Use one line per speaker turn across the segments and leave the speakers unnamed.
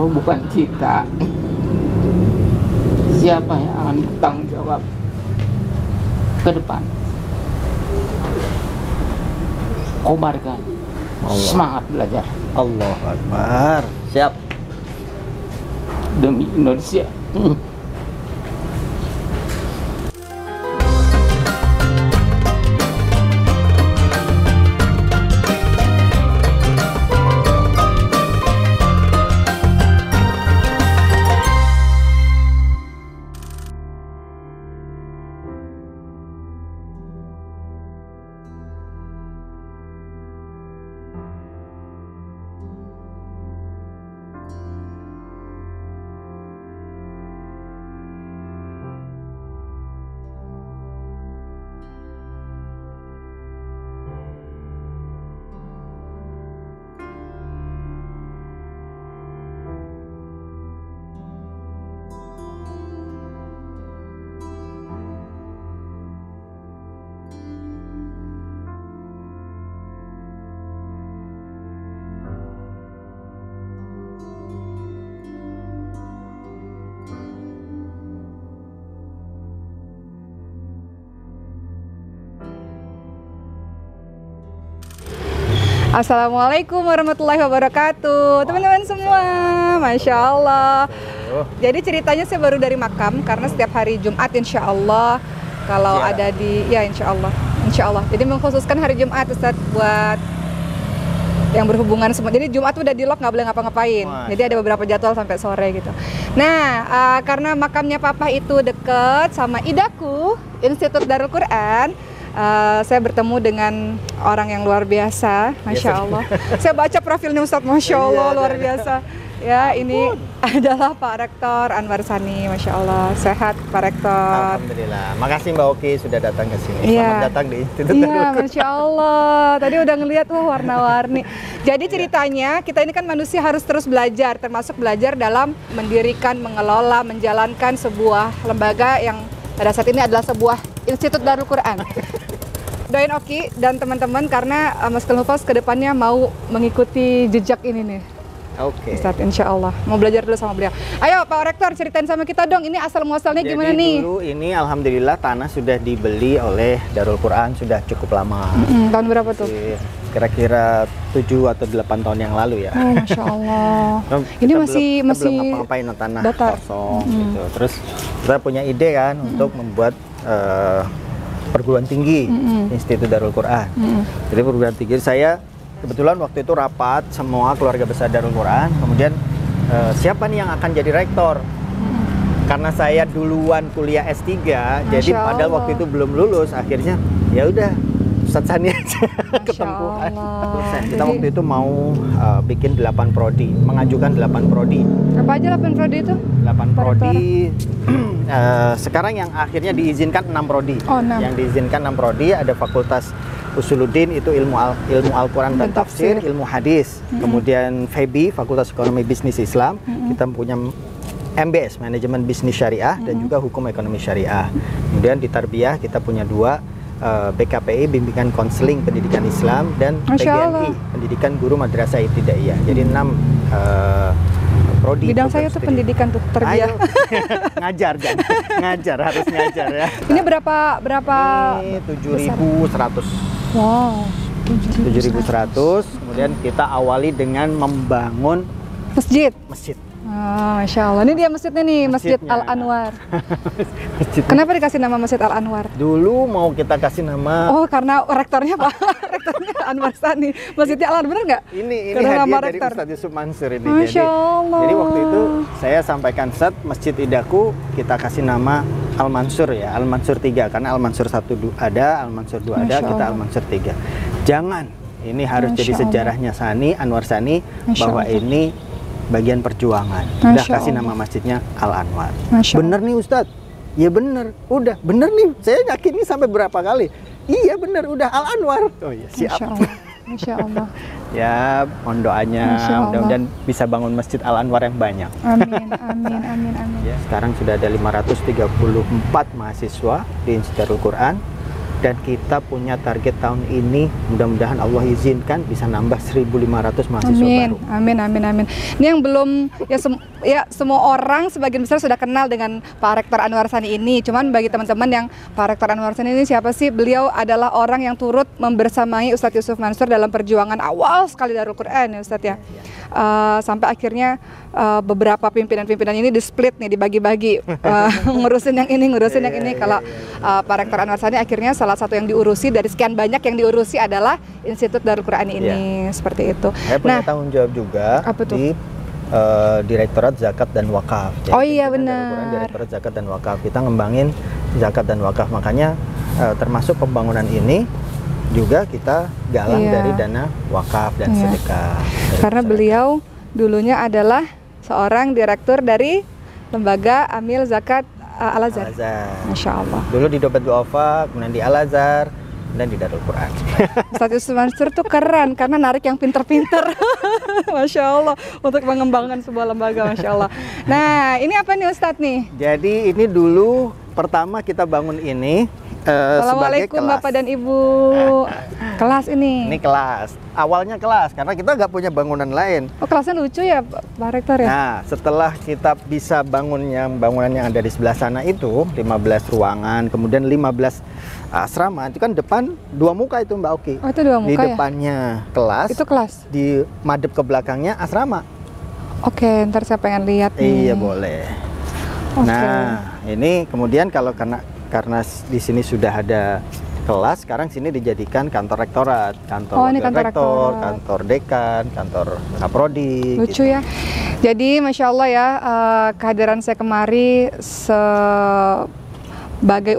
kalau bukan kita, siapa yang akan bertanggung jawab ke depan? Kobarkan semangat belajar.
Allahu Akbar. Siap.
Demi Indonesia.
Assalamualaikum warahmatullahi wabarakatuh, teman-teman semua. Masya Allah. Jadi ceritanya saya baru dari makam karena setiap hari Jumat insya Allah kalau ada di insya Allah. Jadi mengkhususkan hari Jumat Ustadz buat yang berhubungan semua. Jadi Jumat udah di lock, nggak boleh ngapa-ngapain. Jadi ada beberapa jadwal sampai sore gitu. Nah, karena makamnya Papa itu deket sama Idaku, Institut Darul Quran. Saya bertemu dengan orang yang luar biasa, Masya Allah. Saya baca profilnya Ustadz, Masya Allah, luar biasa. Ya, ini adalah Pak Rektor Anwar Sani, Masya Allah. Sehat Pak Rektor.
Alhamdulillah. Makasih Mbak Oki sudah datang ke sini. Selamat datang di Institut Darul Quran.
Masya Allah. Tadi udah ngelihat, wah warna-warni. Jadi ceritanya, kita ini kan manusia harus terus belajar, termasuk belajar dalam mendirikan, mengelola, menjalankan sebuah lembaga yang pada saat ini adalah sebuah Institut Darul Quran. Doain Oki dan teman-teman karena Mas Hufaz kedepannya mau mengikuti jejak ini nih.
Oke.
Ustadz, insya Allah mau belajar dulu sama beliau. Ayo Pak Rektor ceritain sama kita dong, ini asal muasalnya gimana nih?
Jadi dulu ini alhamdulillah tanah sudah dibeli oleh Darul Quran sudah cukup lama.
Tahun berapa tuh?
Kira-kira 7 atau 8 tahun yang lalu ya.
Oh, Masya Allah.
Ini
masih
belum ngapa-ngapain tanah kosong gitu. Terus kita punya ide kan untuk membuat perguruan tinggi Institut Darul Quran. Jadi perguruan tinggi saya kebetulan waktu itu rapat semua keluarga besar Darul Quran. Kemudian siapa nih yang akan jadi rektor? Karena saya duluan kuliah S3, jadi padahal waktu itu belum lulus. Akhirnya ya udah Ustadz Sani aja ketempuhan. Kita waktu itu mau bikin 8 prodi, mengajukan 8 prodi.
Apa aja 8 prodi itu? 8
prodi. Sekarang yang akhirnya diizinkan 6 prodi.
Oh, 6.
Yang diizinkan 6 prodi ada Fakultas Usuluddin itu ilmu Al-Quran dan Tafsir, ilmu hadis. Kemudian FEBI, Fakultas Ekonomi Bisnis Islam. Kita punya MBS, Manajemen Bisnis Syariah dan juga Hukum Ekonomi Syariah. Kemudian di Tarbiyah kita punya 2 BKPI, Bimbingan Konseling Pendidikan Islam, dan PGMI, Pendidikan Guru Madrasah Ibtidaiyah. Jadi 6 prodi.
Bidang saya tuh pendidikan tuh, tarbiyah.
Ngajar kan? Ngajar, harus ngajar ya.
Ini berapa
Ini 7.100.
Wow.
7.100. Kemudian kita awali dengan membangun
masjid. Oh, Masya Allah. Ini dia masjidnya nih, Masjid Al-Anwar. Kenapa dikasih nama Masjid Al-Anwar?
Dulu mau kita kasih nama.
Oh, karena rektornya Pak. Rektornya Anwar Sani. Masjidnya Al-Anwar, bener nggak?
Ini hadiah dari Ustadz Yusuf Mansur ini.
Masya Allah.
Jadi waktu itu saya sampaikan Ustadz, Masjid Idaku kita kasih nama Al-Mansur ya. Al-Mansur 3. Karena Al-Mansur 1 ada, Al-Mansur 2 ada, kita Al-Mansur 3. Jangan. Ini harus jadi sejarahnya Sani, Anwar Sani, bahwa ini bagian perjuangan. Udah kasih nama masjidnya Al-Anwar. Bener nih Ustadz? Ya bener. Udah bener nih. Saya yakin ini sampai berapa kali? Iya bener. Udah Al-Anwar. Oh iya siap.
Masya Allah.
Ya mohon doanya. Mudah-mudahan bisa bangun masjid Al-Anwar yang banyak.
Amin, amin, amin, amin.
Ya, sekarang sudah ada 534 mahasiswa di Institut Darul Quran. dan kita punya target tahun ini mudah-mudahan Allah izinkan bisa nambah 1.500 mahasiswa
Amin,
baru.
amin, amin, amin. Ini yang belum ya semua orang sebagian besar sudah kenal dengan Pak Rektor Anwar Sani ini. Cuman bagi teman-teman yang Pak Rektor Anwar Sani ini siapa sih? Beliau adalah orang yang turut membersamai Ustadz Yusuf Mansur dalam perjuangan awal sekali Darul Quran ya Ustadz ya. Sampai akhirnya beberapa pimpinan-pimpinan ini di-split nih, dibagi-bagi, ngurusin yang ini, ngurusin yang ini. Kalau Pak Rektor Anwar Sani akhirnya salah satu yang diurusi dari sekian banyak yang diurusi adalah Institut Darul Quran ini, seperti itu.
Saya punya tanggung jawab juga di Direktorat Zakat dan Wakaf. Jadi
oh iya benar.
Direktorat Zakat dan Wakaf, kita ngembangin zakat dan wakaf, makanya termasuk pembangunan ini juga kita galang dari dana wakaf dan sedekah.
Karena beliau dulunya adalah seorang direktur dari Lembaga Amil Zakat Al-Azhar. Masya Allah.
Dulu di Dompet Duafa, kemudian di Al-Azhar, dan di Darul Quran.
Ustadz Yusuf Mansur tuh keren karena narik yang pinter-pinter. Masya Allah, untuk mengembangkan sebuah lembaga, Masya Allah. Nah, ini apa nih Ustadz nih?
Jadi ini dulu pertama kita bangun ini
Assalamualaikum Bapak dan Ibu. Kelas ini.
Ini kelas. Awalnya kelas karena kita nggak punya bangunan lain.
Oh, kelasnya lucu ya Pak Rektor ya?
Nah, setelah kita bisa bangun bangunan yang ada di sebelah sana itu 15 ruangan, kemudian 15 asrama, itu kan depan 2 muka itu Mbak Oki.
Oh, itu 2 muka
di
ya?
depannya kelas.
Itu kelas.
Di madep ke belakangnya asrama.
Oke, ntar saya pengen lihat nih.
Iya, boleh. Nah, ini kemudian karena di sini sudah ada kelas, sekarang sini dijadikan kantor rektorat, kantor rektor, kantor dekan, kantor kaprodi.
Lucu gitu ya. Jadi Masya Allah ya, kehadiran saya kemari sebagai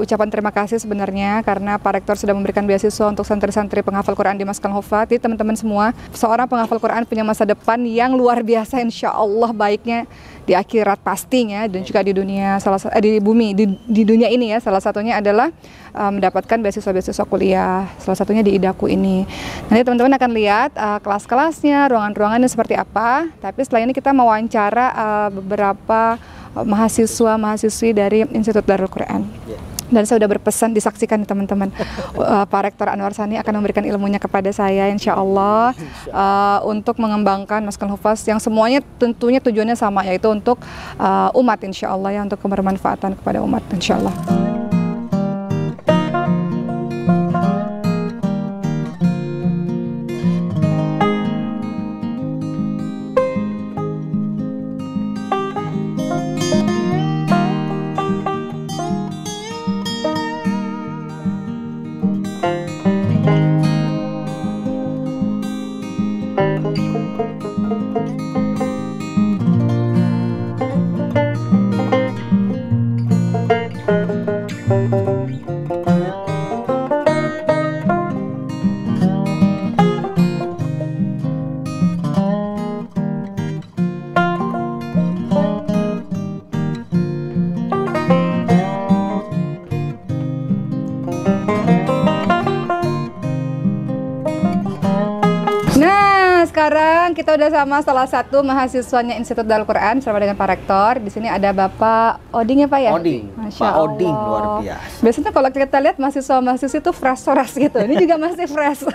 ucapan terima kasih sebenarnya karena Pak Rektor sudah memberikan beasiswa untuk santri-santri penghafal Quran di Maskan Hufat. Jadi teman-teman semua, seorang penghafal Quran punya masa depan yang luar biasa, insya Allah baiknya di akhirat pastinya dan juga di dunia di bumi di dunia ini ya. Salah satunya adalah mendapatkan beasiswa kuliah, salah satunya di IDAKU ini. Nanti teman-teman akan lihat kelas-kelasnya, ruangan-ruangannya seperti apa. Tapi setelah ini kita mewawancara beberapa mahasiswa-mahasiswi dari Institut Darul Quran. Dan saya sudah berpesan disaksikan teman-teman. Pak Rektor Anwar Sani akan memberikan ilmunya kepada saya insya Allah untuk mengembangkan Maskan Hufaz yang semuanya tentunya tujuannya sama, yaitu untuk umat insya Allah ya, untuk kebermanfaatan kepada umat insya Allah. Sekarang kita udah sama salah satu mahasiswanya Institut Darul Quran bersama dengan Pak Rektor. Di sini ada Bapak Oding ya Pak ya?
Oding, Pak Oding luar biasa.
Biasanya kalau kita lihat mahasiswa-mahasiswi itu fresh gitu, ini juga masih fresh.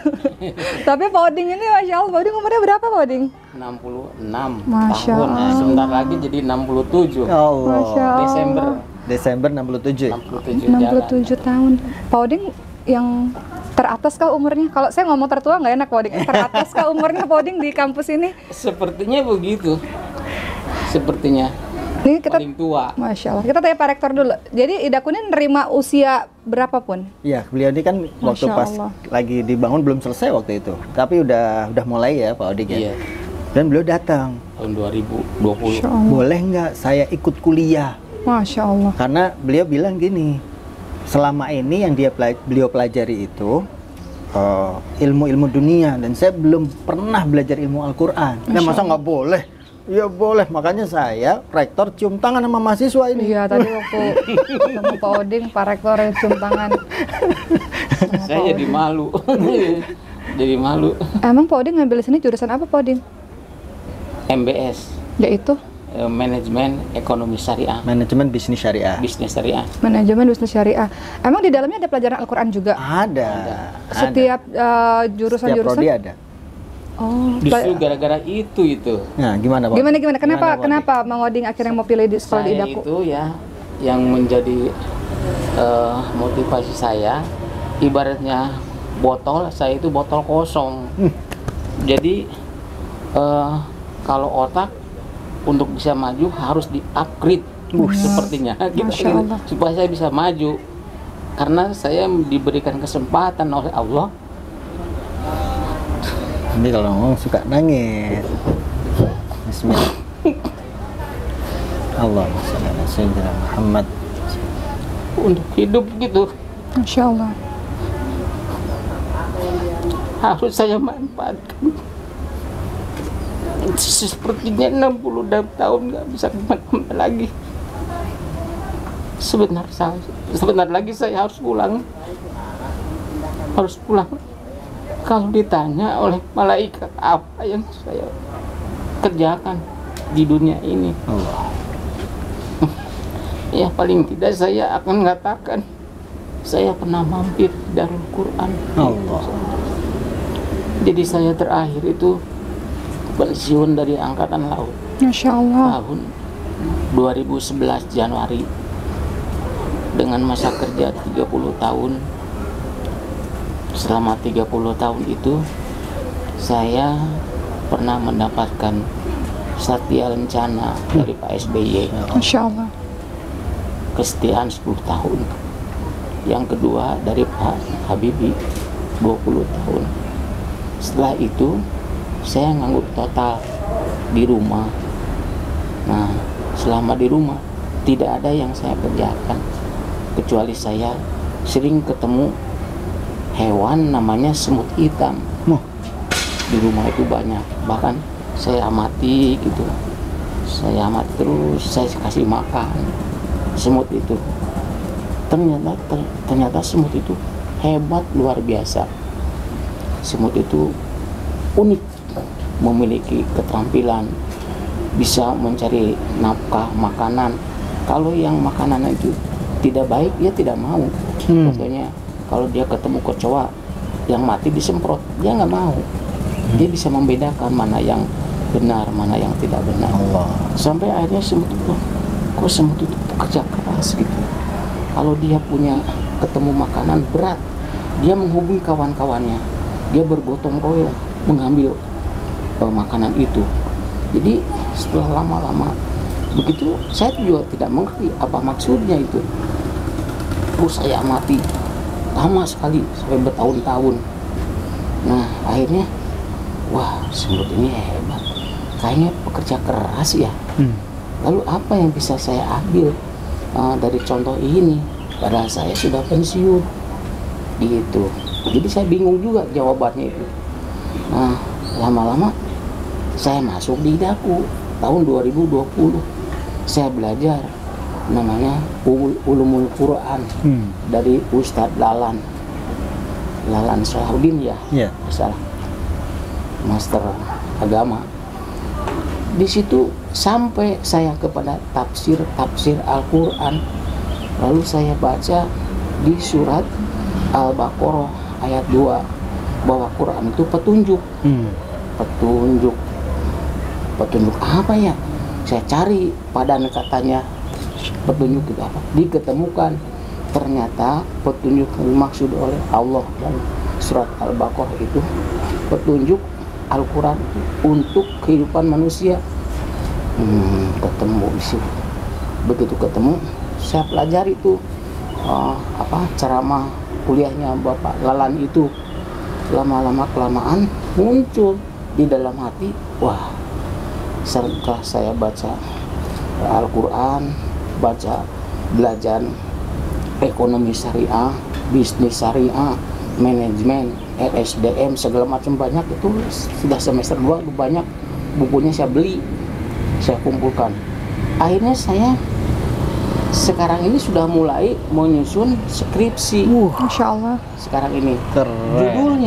Tapi Pak Oding ini Masya Allah, Pak Oding umurnya berapa Pak Oding?
66
Masya
tahun,
Allah.
Sebentar lagi jadi 67.
Allah.
Masya Allah.
Desember 67.
67 tahun. Pak Oding yang teratas kah umurnya? Kalau saya ngomong tertua nggak enak Pak Oding. Teratas kah umurnya Pak Oding di kampus ini?
Sepertinya begitu. Sepertinya.
Ini kita
paling tua.
Masya Allah. Kita tanya Pak Rektor dulu. Jadi IDAKU ini nerima usia berapapun?
Iya, beliau ini kan waktu pas lagi dibangun belum selesai waktu itu. Tapi udah mulai ya Pak Oding ya.
Iya.
Dan beliau datang
Tahun 2020.
Boleh nggak saya ikut kuliah?
Masya Allah.
Karena beliau bilang gini, selama ini yang beliau pelajari itu ilmu-ilmu dunia, dan saya belum pernah belajar ilmu Al-Quran. Nah, masa nggak boleh? Ya boleh, makanya saya rektor cium tangan sama mahasiswa ini.
Iya, tadi waktu ketemu Pak Oding, Pak Rektor cium tangan.
Saya jadi malu. Jadi malu.
Emang Pak Oding ngambil di sini jurusan apa Pak Oding?
MBS.
Yaitu?
manajemen ekonomi syariah.
Manajemen bisnis syariah.
Bisnis syariah.
Manajemen bisnis syariah. Emang di dalamnya ada pelajaran Al-Quran juga?
Ada.
Setiap
Setiap
jurusan-jurusan?
prodi ada.
Oh,
Justru gara-gara itu.
Nah, gimana Pak?
Gimana?
Gimana, Pak?
Kenapa Mang Oding akhirnya mau pilih di sekolah di
Saya
Idaku?
itu ya yang menjadi motivasi saya, ibaratnya botol, saya itu botol kosong. Jadi kalau otak untuk bisa maju harus di-upgrade sepertinya gitu,
Masya Allah.
supaya saya bisa maju, karena saya diberikan kesempatan oleh Allah.
Ini kalau ngomong suka nangis. Bismillah. Allahumma shalli ala sayyidina Muhammad.
Untuk hidup gitu
Masya Allah.
harus saya manfaatkan. Sepertinya 60 tahun nggak bisa kemana-mana lagi. Sebentar lagi saya harus pulang. Kalau ditanya oleh malaikat apa yang saya kerjakan di dunia ini,
Allah.
ya paling tidak saya akan mengatakan saya pernah mampir di Darul Quran.
Allah.
Jadi saya terakhir itu pensiun dari Angkatan Laut
Masya Allah.
tahun 2011 Januari dengan masa kerja 30 tahun. Selama 30 tahun itu saya pernah mendapatkan Satya Lencana dari Pak SBY,
Masya Allah.
kesetiaan 10 tahun. Yang kedua dari Pak Habibie 20 tahun. Setelah itu saya nganggur total di rumah. Nah, selama di rumah tidak ada yang saya kerjakan kecuali saya sering ketemu hewan namanya semut hitam. Di rumah itu banyak, bahkan saya amati gitu, saya amati terus, saya kasih makan semut itu. Ternyata semut itu hebat luar biasa. Semut itu unik, memiliki keterampilan, bisa mencari nafkah makanan. Kalau yang makanan itu tidak baik, dia tidak mau. Contohnya kalau dia ketemu kecoa yang mati disemprot, dia nggak mau. Dia bisa membedakan mana yang benar, mana yang tidak benar.
Allah.
Sampai akhirnya semut itu pekerja keras gitu. Kalau dia punya ketemu makanan berat, dia menghubungi kawan-kawannya, dia bergotong royong mengambil makanan itu. Jadi setelah lama-lama begitu, saya juga tidak mengerti apa maksudnya itu. Terus saya amati lama sekali sampai bertahun-tahun. Nah akhirnya, wah semut ini hebat, kayaknya pekerja keras ya. Lalu apa yang bisa saya ambil dari contoh ini? Padahal saya sudah pensiun gitu. Jadi saya bingung juga jawabannya itu. Nah lama-lama saya masuk di Idaku tahun 2020. Saya belajar namanya Ulumul Quran dari Ustadz Lalan Salahuddin ya, salah, master agama. Di situ sampai saya kepada tafsir Al-Quran. Lalu saya baca di surat Al-Baqarah ayat 2 bahwa Quran itu petunjuk. Petunjuk apa ya? Saya cari padan katanya petunjuk itu apa? Diketemukan ternyata petunjuk yang dimaksud oleh Allah dan surat Al-Baqarah itu petunjuk Al-Quran untuk kehidupan manusia. Ketemu di situ. Begitu ketemu, saya pelajari itu ceramah kuliahnya Bapak Lalan itu. Lama-lama kelamaan muncul di dalam hati, wah, setelah saya baca Al-Quran, belajar ekonomi syariah, bisnis syariah, manajemen, SDM, segala macam banyak itu. Sudah semester 2 banyak bukunya saya beli, saya kumpulkan. Akhirnya saya sekarang ini sudah mulai menyusun skripsi.
Masya Allah.
Sekarang ini
Keren.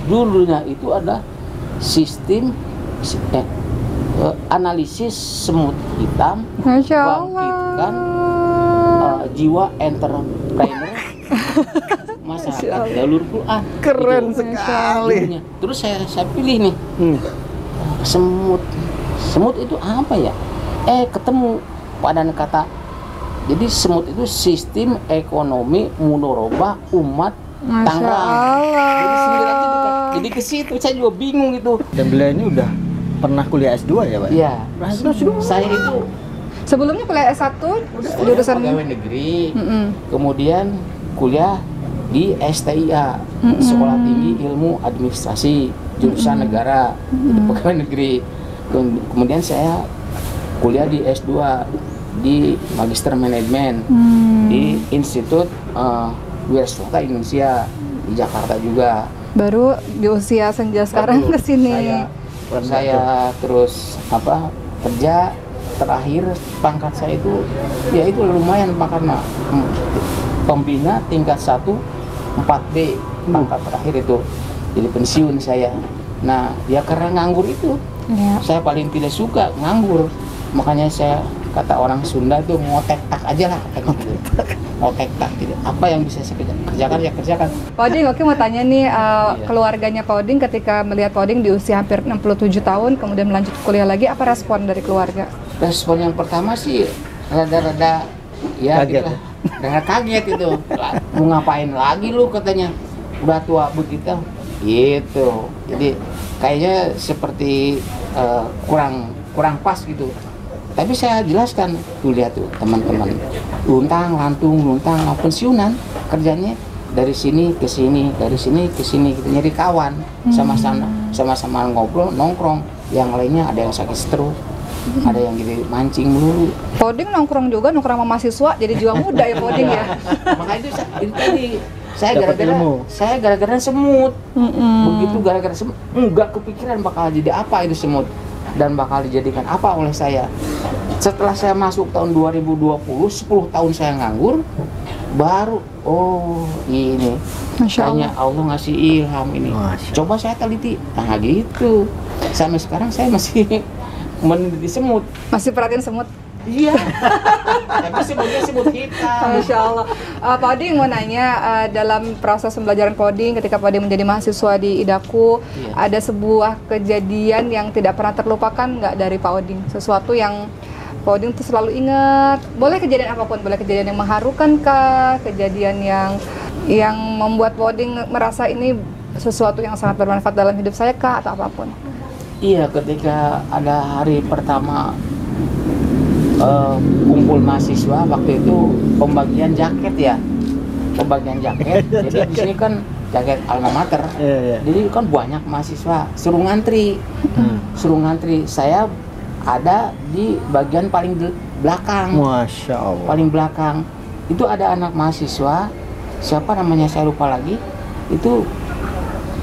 judulnya itu ada sistem analisis semut hitam
Masya
bangkitkan jiwa entrepreneur masyarakat jalur Quran.
Keren
Gitu.
sekali.
Terus saya pilih nih semut itu apa ya? Ketemu pada kata. Jadi semut itu sistem ekonomi mudorobah umat
Masya
Tangerang.
Allah.
Jadi sendiri aja jadi ke situ saya juga bingung gitu.
Dan beliau ini udah pernah kuliah S2 ya, Pak?
Iya.
S2.
Saya itu
Sebelumnya kuliah S1 jurusan
pegawai negeri, kemudian kuliah di STIA, Sekolah Tinggi Ilmu Administrasi, jurusan negara, itu pegawai negeri. Kemudian saya kuliah di S2 di Magister Manajemen di Institut Wiraswasta Indonesia di Jakarta juga.
baru di usia senja sekarang ke sini.
Saya terus kerja. Terakhir pangkat saya itu ya itu lumayan karena pembina tingkat 1 4B pangkat terakhir itu, jadi pensiun saya. Nah ya karena nganggur itu saya paling tidak suka nganggur, makanya saya kata orang Sunda itu ngotek tak aja lah katanya gitu. Ngotek tak tidak apa yang bisa saya kerjakan ya kerjakan.
Pak Oding, oke mau tanya nih, keluarganya Pak Oding ketika melihat Pak Oding di usia hampir 67 tahun kemudian melanjut kuliah lagi, apa respon dari keluarga?
Respon yang pertama sih rada-rada ya
kaget.
gitu lah. Dengan kaget itu. Mau ngapain lagi lu katanya. Udah tua begitu. Gitu. Jadi kayaknya seperti kurang pas gitu. Tapi saya jelaskan, tuh lihat tuh teman-teman. Luntang lantung pensiunan kerjanya dari sini ke sini, dari sini ke sini gitu, nyari kawan, sama-sama ngobrol, nongkrong. Yang lainnya ada yang sakit stroke. Ada yang jadi mancing mulu.
Pak Oding nongkrong juga, nongkrong sama mahasiswa, jadi jiwa muda ya Pak Oding ya?
Makanya itu tadi saya gara-gara semut. Begitu gara-gara semut, nggak kepikiran bakal jadi apa itu semut dan bakal dijadikan apa oleh saya. Setelah saya masuk tahun 2020, 10 tahun saya nganggur, baru ini kayaknya Allah ngasih ilham ini. Coba saya teliti. Nah gitu. Sampai sekarang saya masih meneliti semut.
Masih perhatiin semut?
Iya. Tapi semutnya semut hitam.
Masya Allah. Pak Oding mau nanya, dalam proses pembelajaran Pak Oding ketika Pak Oding menjadi mahasiswa di IDAKU, ada sebuah kejadian yang tidak pernah terlupakan nggak dari Pak Oding? Sesuatu yang Pak Oding tuh selalu ingat. Boleh kejadian apapun, boleh kejadian yang mengharukan kah? Kejadian yang membuat Pak Oding merasa ini sesuatu yang sangat bermanfaat dalam hidup saya kah, atau apapun?
Iya, ketika ada hari pertama kumpul mahasiswa, waktu itu pembagian jaket ya, jadi di sini kan jaket alma mater, jadi kan banyak mahasiswa suruh ngantri, saya ada di bagian paling belakang.
Masya Allah.
Paling belakang itu ada anak mahasiswa, siapa namanya saya lupa lagi, itu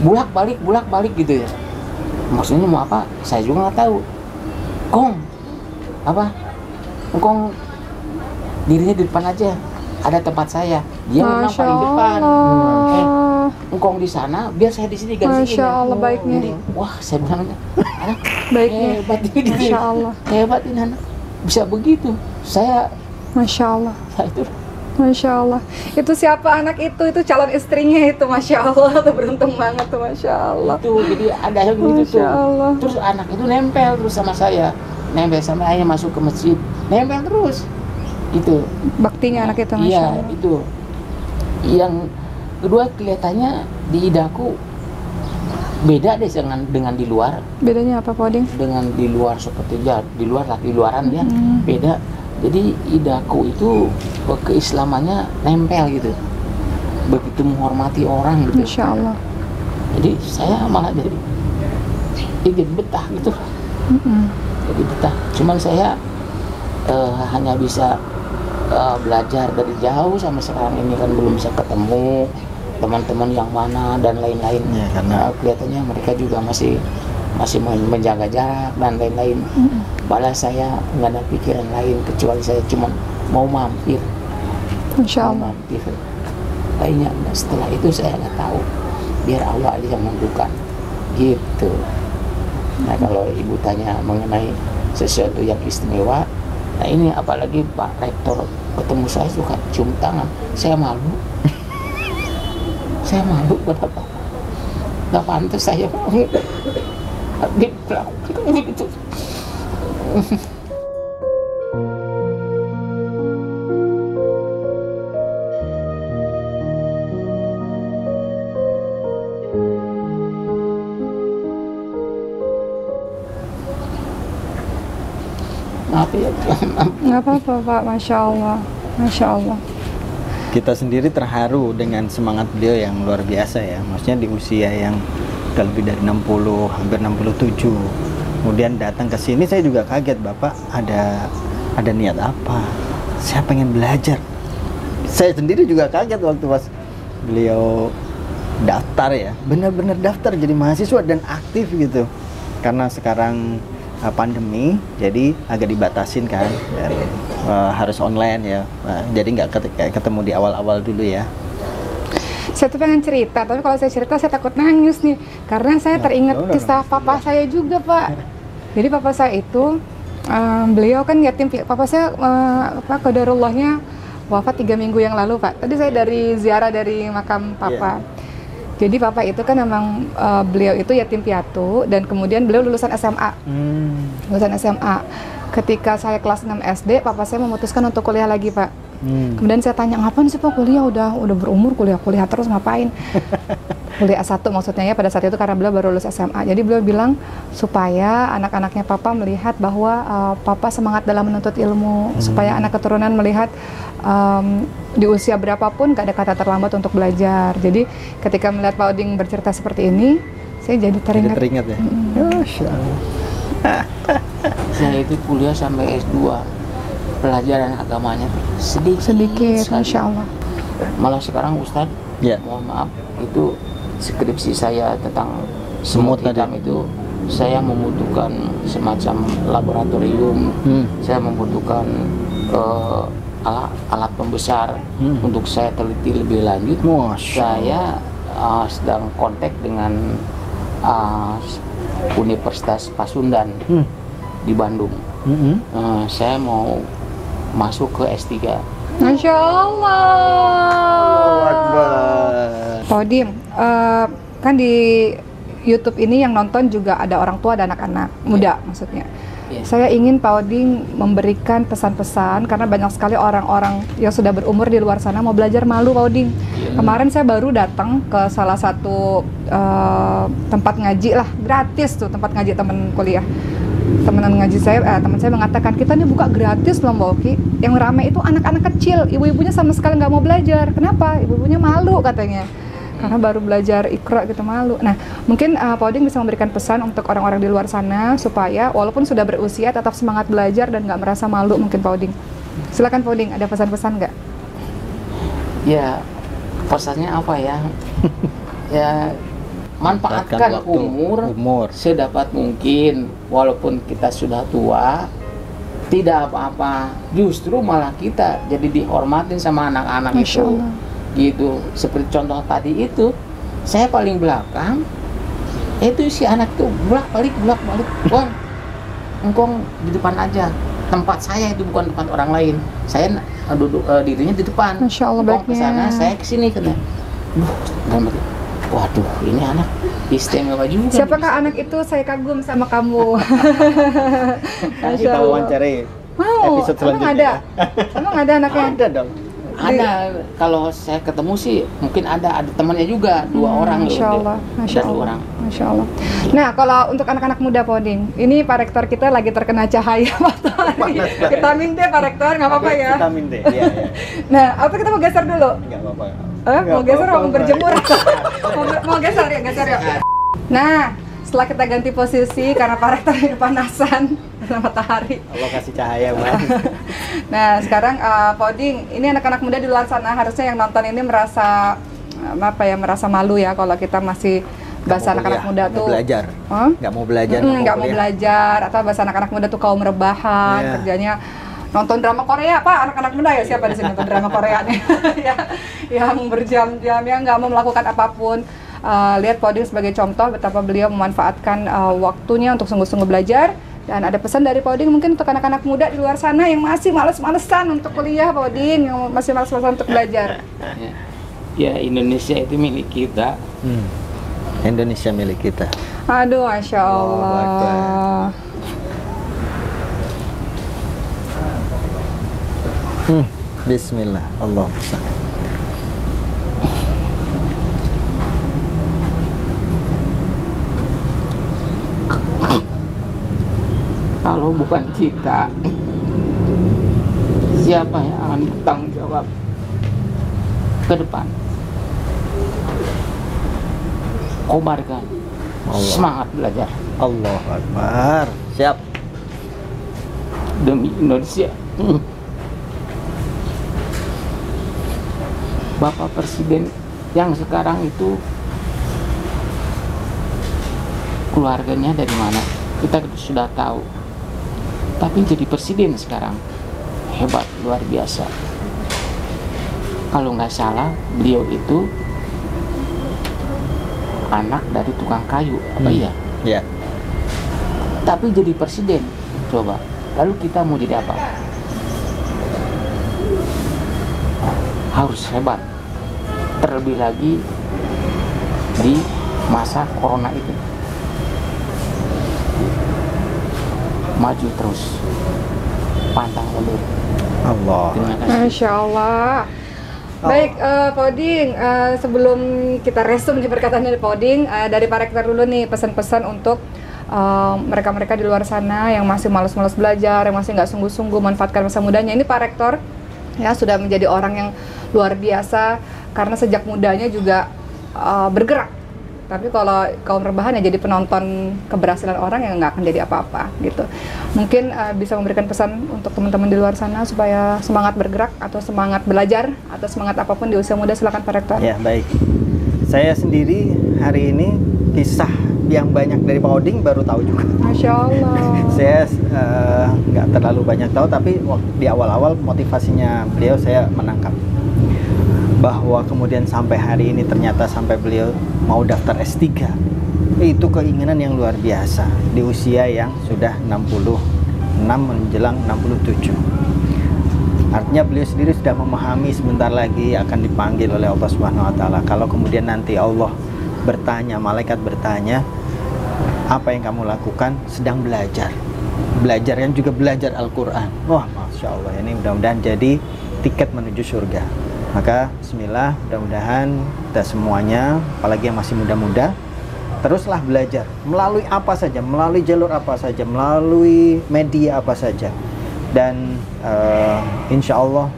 bulak balik gitu ya. Maksudnya mau apa? Saya juga nggak tahu. Engkong dirinya di depan aja. Ada tempat saya. Dia memang paling depan. Engkong di sana, biar saya di sini gantiin.
Masya Allah, baiknya.
Jadi, wah saya bilang, anak
Baiknya.
hebat ini.
Masya Allah.
Hebat ini anak. Bisa begitu. Saya
Masya Allah.
itu.
Masya Allah. Itu siapa anak itu? Itu calon istrinya itu, Masya Allah. Tuh beruntung banget tuh, Masya Allah.
Itu jadi ada yang gitu tuh.
Allah.
Terus anak itu nempel terus sama saya, nempel sampai akhirnya masuk ke masjid, nempel terus. Gitu.
Baktinya anak itu, Masya
Iya,
Allah.
itu. Yang kedua kelihatannya di IDAKU beda deh dengan di luar.
Bedanya apa, Pak Oding?
Dengan di luar seperti di luaran ya, beda. Jadi IDAKU itu keislamannya nempel gitu, begitu menghormati orang gitu.
Masya Allah.
Jadi saya malah jadi betah gitu. Jadi betah. Cuman saya hanya bisa belajar dari jauh sampai sekarang ini kan belum bisa ketemu teman-teman yang mana dan lain-lain.
Ya, karena
kelihatannya mereka juga masih menjaga jarak dan lain-lain. Balas saya nggak ada pikiran lain kecuali saya cuma mau mampir.
Masya Allah.
Mampir. Kayaknya setelah itu saya nggak tahu. Biar Allah aja yang menentukan. Gitu. Nah kalau ibu tanya mengenai sesuatu yang istimewa, nah ini apalagi Pak Rektor ketemu saya suka cium tangan, saya malu. Saya malu, kenapa? Nggak pantas saya mau diperlakukan begitu. Maaf ya, maaf.
Nggak apa-apa Pak, Masya Allah. Masya Allah.
Kita sendiri terharu dengan semangat beliau yang luar biasa ya. Maksudnya di usia yang udah lebih dari 60, hampir 67. Kemudian datang ke sini saya juga kaget, Bapak ada niat apa? Saya pengen belajar. Saya sendiri juga kaget waktu pas beliau daftar ya. Benar-benar daftar jadi mahasiswa dan aktif gitu. Karena sekarang pandemi, jadi agak dibatasin kan, dan harus online ya, jadi nggak ketemu di awal-awal dulu ya.
Saya tuh pengen cerita, tapi kalau saya cerita saya takut nangis nih, karena saya teringat kisah papa saya juga Pak. Jadi papa saya itu, beliau kan yatim, papa saya qadarullahnya wafat 3 minggu yang lalu Pak. Tadi saya dari ziarah dari makam papa. Jadi papa itu kan memang beliau itu yatim piatu dan kemudian beliau lulusan SMA. Lulusan SMA. Ketika saya kelas 6 SD, papa saya memutuskan untuk kuliah lagi, Pak. Kemudian saya tanya, ngapain sih Pak kuliah? Udah berumur kuliah terus ngapain? Kuliah S1 maksudnya ya pada saat itu karena beliau baru lulus SMA. Jadi beliau bilang supaya anak-anaknya papa melihat bahwa papa semangat dalam menuntut ilmu, supaya anak keturunan melihat di usia berapapun gak ada kata terlambat untuk belajar. Jadi ketika melihat Pak Oding bercerita seperti ini, saya jadi teringat.
Jadi teringat ya? Masya Allah.
Saya itu kuliah sampai S2, pelajaran agamanya sedikit
Masya Allah.
Malah sekarang Ustadz, mohon maaf, itu skripsi saya tentang semut hitam itu saya membutuhkan semacam laboratorium, saya membutuhkan alat pembesar untuk saya teliti lebih lanjut. Saya sedang kontak dengan Universitas Pasundan di Bandung. Saya mau masuk ke S3.
Masya Allah. Pak Oding, kan di YouTube ini yang nonton juga ada orang tua dan anak-anak muda maksudnya. Saya ingin Pak Oding memberikan pesan-pesan karena banyak sekali orang-orang yang sudah berumur di luar sana mau belajar malu Pak Oding. Kemarin saya baru datang ke salah satu tempat ngaji lah, gratis tuh tempat ngaji teman kuliah. Teman saya mengatakan kita nih buka gratis loh Mbak Oki. Yang ramai itu anak-anak kecil, ibu-ibunya sama sekali nggak mau belajar. Kenapa? Ibu-ibunya malu katanya. Karena baru belajar Iqra gitu malu. Nah, mungkin Pak Oding bisa memberikan pesan untuk orang-orang di luar sana supaya walaupun sudah berusia tetap semangat belajar dan nggak merasa malu mungkin Pak Oding. Silakan Pak Oding, ada pesan-pesan nggak?
Ya, pesannya apa ya? Ya, manfaatkan umur sedapat mungkin. Walaupun kita sudah tua, tidak apa-apa. Justru malah kita jadi dihormatin sama anak-anak itu. Gitu, seperti contoh tadi itu, saya paling belakang, itu si anak tuh bolak-balik, Bang, engkong di depan aja, tempat saya itu bukan tempat orang lain, saya duduk dirinya di depan,
Masya Allah,
engkong kesana, saya kesini kena, waduh, ini anak istimewa juga.
Siapakah anak itu? Saya kagum sama kamu.
Kita wawancarai episode selanjutnya.
Emang ada anaknya?
Ada dong.
Ada, kalau saya ketemu sih mungkin ada temannya juga, 2 orang.
Masya Allah, Masya Allah.
2 orang.
Masya Allah. Nah, kalau untuk anak-anak muda Pak Oding, ini Pak Rektor kita lagi terkena cahaya matahari. Vitamin D Pak Rektor, nggak apa-apa ya?
Vitamin D, iya.
Nah, apa kita mau geser dulu?
Nggak apa-apa.
Mau geser mau berjemur? Mau geser ya. Nah, setelah kita ganti posisi karena Pak Rektor ini kepanasan karena matahari.
Allah kasih cahaya, Bang.
Nah, sekarang Pak Oding, ini anak-anak muda di luar sana harusnya yang nonton ini merasa merasa malu ya kalau kita masih bahasa anak-anak muda tuh
belajar. Nggak mau belajar.
Nggak mau belajar atau bahasa anak-anak muda tuh kaum rebahan, kerjanya nonton drama Korea. Pak, anak-anak muda ya siapa di sini nonton drama Korea nih? Ya, yang berjam-jam yang nggak mau melakukan apapun. lihat Pak Oding sebagai contoh betapa beliau memanfaatkan waktunya untuk sungguh-sungguh belajar. Dan ada pesan dari Pak Oding mungkin untuk anak-anak muda di luar sana yang masih males-malesan untuk kuliah, Pak Oding, yang masih males-malesan untuk belajar.
Ya, Indonesia itu milik kita.
Indonesia milik kita.
Aduh, Masya Allah.
Bismillah, Allahumma shalli.
Kalau bukan kita, siapa yang akan bertanggung jawab ke depan? Kobarkan semangat belajar.
Allahu Akbar. Siap.
Demi Indonesia. Bapak Presiden yang sekarang itu keluarganya dari mana kita sudah tahu, tapi jadi presiden sekarang hebat, luar biasa. Kalau nggak salah beliau itu anak dari tukang kayu, apa iya?
Ya.
Tapi jadi presiden, coba. Lalu kita mau jadi apa? Harus hebat. Terlebih lagi di masa corona itu. Maju terus, pantang mundur.
Allah.
Terima kasih.
Masya Allah. Baik, Pak Oding, sebelum kita resume nih perkataan dari Pak Oding, dari Pak Rektor dulu nih pesan-pesan untuk mereka-mereka di luar sana yang masih malas-malas belajar, yang masih nggak sungguh-sungguh manfaatkan masa mudanya. Ini Pak Rektor ya sudah menjadi orang yang luar biasa karena sejak mudanya juga bergerak. Tapi kalau kaum rebahan ya jadi penonton keberhasilan orang yang nggak akan jadi apa-apa gitu. Mungkin bisa memberikan pesan untuk teman-teman di luar sana supaya semangat bergerak atau semangat belajar atau semangat apapun di usia muda. Silakan Pak Rektor.
Ya, baik. Saya sendiri hari ini kisah yang banyak dari Pak Oding baru tahu juga.
Masya Allah.
Saya nggak terlalu banyak tahu, tapi di awal-awal motivasinya beliau saya menangkap. Bahwa kemudian sampai hari ini ternyata sampai beliau mau daftar S3, itu keinginan yang luar biasa di usia yang sudah 66 menjelang 67. Artinya beliau sendiri sudah memahami sebentar lagi akan dipanggil oleh Allah Subhanahu wa taala. Kalau kemudian nanti Allah bertanya, malaikat bertanya, apa yang kamu lakukan? Sedang belajar. Belajar yang juga belajar Al-Qur'an. Wah, Masya Allah, ini mudah-mudahan jadi tiket menuju surga. Maka bismillah, mudah-mudahan kita semuanya, apalagi yang masih muda-muda, teruslah belajar melalui apa saja, melalui jalur apa saja, melalui media apa saja. Dan insya Allah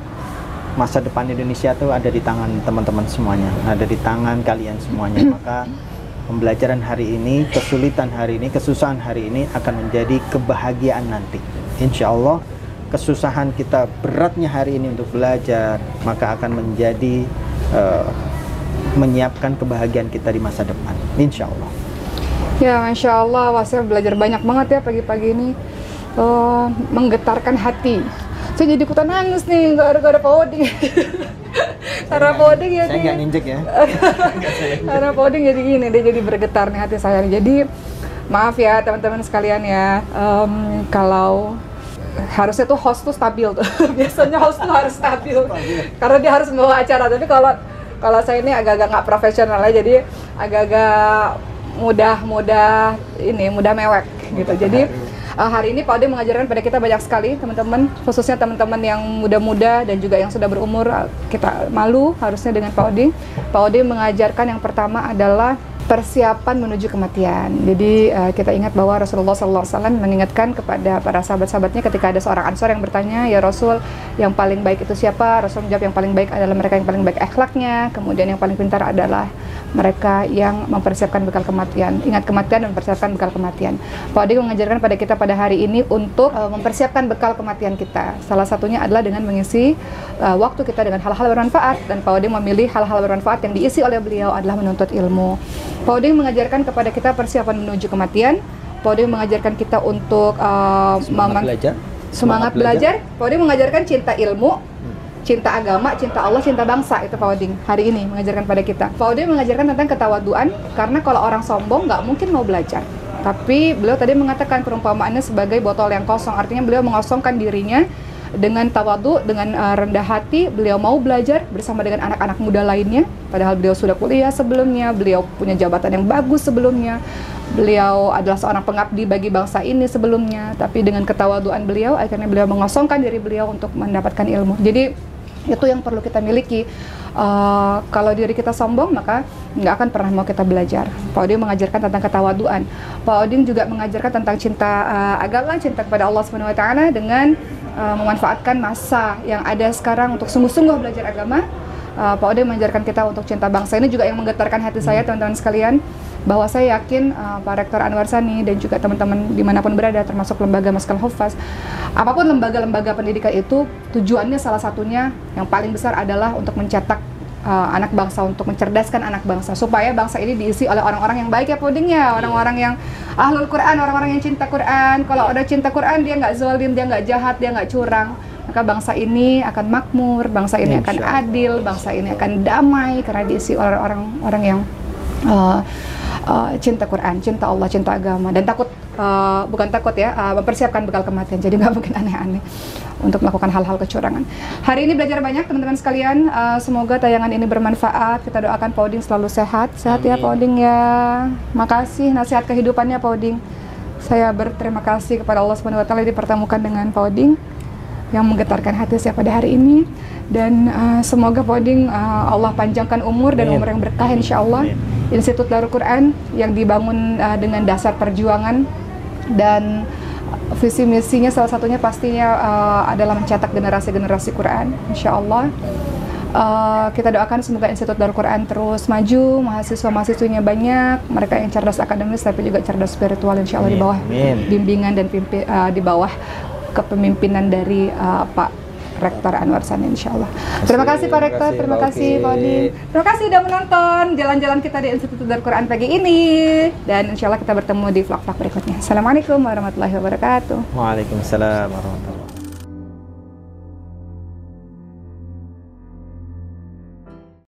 masa depan Indonesia itu ada di tangan teman-teman semuanya, ada di tangan kalian semuanya. Maka pembelajaran hari ini, kesulitan hari ini, kesusahan hari ini akan menjadi kebahagiaan nanti. Insya Allah kesusahan kita, beratnya hari ini untuk belajar, maka akan menjadi menyiapkan kebahagiaan kita di masa depan, insya Allah.
Ya, Masya Allah, wah saya belajar banyak banget ya pagi-pagi ini, menggetarkan hati. Saya jadi ikutan nangis nih, gara-gara Pak Oding. Karena Pak Oding ya
saya nggak ninjek ya.
Karena Pak Oding jadi gini, dia jadi bergetar nih hati saya. Jadi maaf ya teman-teman sekalian ya, kalau harusnya tuh host tuh stabil tuh. Biasanya host tuh harus stabil karena dia harus membawa acara. Tapi kalau saya ini agak-agak nggak profesional ya, jadi agak-agak mudah mewek gitu. Jadi hari ini Pak Oding mengajarkan pada kita banyak sekali teman-teman, khususnya teman-teman yang muda-muda dan juga yang sudah berumur. Kita malu harusnya dengan Pak Oding. Pak Oding mengajarkan yang pertama adalah persiapan menuju kematian. Jadi kita ingat bahwa Rasulullah SAW mengingatkan kepada para sahabat-sahabatnya ketika ada seorang Ansor yang bertanya, ya Rasul, yang paling baik itu siapa? Rasul menjawab, yang paling baik adalah mereka yang paling baik akhlaknya, kemudian yang paling pintar adalah mereka yang mempersiapkan bekal kematian. Ingat kematian dan mempersiapkan bekal kematian. Pak Oding mengajarkan pada kita pada hari ini untuk mempersiapkan bekal kematian kita. Salah satunya adalah dengan mengisi waktu kita dengan hal-hal bermanfaat, dan Pak Oding memilih hal-hal bermanfaat yang diisi oleh beliau adalah menuntut ilmu. Pak Oding mengajarkan kepada kita persiapan menuju kematian. Pak Oding mengajarkan kita untuk semangat belajar. Pak Oding mengajarkan cinta ilmu. cinta agama, cinta Allah, cinta bangsa. Itu Pak Oding hari ini mengajarkan pada kita. Pak Oding mengajarkan tentang ketawaduan, karena kalau orang sombong nggak mungkin mau belajar. Tapi beliau tadi mengatakan perumpamaannya sebagai botol yang kosong, artinya beliau mengosongkan dirinya dengan tawadu, dengan rendah hati. Beliau mau belajar bersama dengan anak-anak muda lainnya, padahal beliau sudah kuliah sebelumnya, beliau punya jabatan yang bagus sebelumnya, beliau adalah seorang pengabdi bagi bangsa ini sebelumnya. Tapi dengan ketawaduan beliau, akhirnya beliau mengosongkan diri beliau untuk mendapatkan ilmu. Jadi itu yang perlu kita miliki. Kalau diri kita sombong, maka nggak akan pernah mau kita belajar. Pak Oding mengajarkan tentang ketawaduan. Pak Oding juga mengajarkan tentang cinta agama, cinta kepada Allah Subhanahu Wa Taala dengan memanfaatkan masa yang ada sekarang untuk sungguh-sungguh belajar agama. Pak Oding mengajarkan kita untuk cinta bangsa. Ini juga yang menggetarkan hati saya, teman-teman sekalian, bahwa saya yakin Pak Rektor Anwar Sani dan juga teman-teman dimanapun berada, termasuk lembaga Maskal Huffaz, apapun lembaga-lembaga pendidikan itu, tujuannya salah satunya yang paling besar adalah untuk mencetak anak bangsa, untuk mencerdaskan anak bangsa, supaya bangsa ini diisi oleh orang-orang yang baik ya Pak Oding ya, orang-orang yang ahlul Quran, orang-orang yang cinta Quran. Kalau ada cinta Quran, dia nggak zalim, dia nggak jahat, dia nggak curang, maka bangsa ini akan makmur, bangsa ini akan adil, bangsa ini akan damai karena diisi oleh orang-orang yang cinta Quran, cinta Allah, cinta agama, dan takut, bukan takut ya, mempersiapkan bekal kematian. Jadi nggak mungkin aneh-aneh untuk melakukan hal-hal kecurangan. Hari ini belajar banyak teman-teman sekalian. Semoga tayangan ini bermanfaat. Kita doakan Pak Oding selalu sehat ya Pak Oding ya. Makasih nasihat kehidupannya Pak Oding. Saya berterima kasih kepada Allah Subhanahu Wa Taala dipertemukan dengan Pak Oding yang menggetarkan hati saya pada hari ini. Dan semoga Pak Oding Allah panjangkan umur dan umur yang berkah insya-Allah. Institut Darul Quran yang dibangun dengan dasar perjuangan, dan visi misinya salah satunya pastinya adalah mencetak generasi-generasi Quran insya-Allah. Kita doakan semoga Institut Darul Quran terus maju, mahasiswa-mahasiswinya banyak, mereka yang cerdas akademis tapi juga cerdas spiritual insya-Allah, di bawah bimbingan dan di bawah kepemimpinan dari Pak Rektor Anwar Sani insya Allah. Terima kasih Pak Rektor, terima kasih Pak Oding, terima kasih sudah menonton jalan-jalan kita di Institut Darul Quran pagi ini, dan insya Allah kita bertemu di vlog-vlog berikutnya. Assalamualaikum warahmatullahi wabarakatuh.
Waalaikumsalam warahmatullahi wabarakatuh.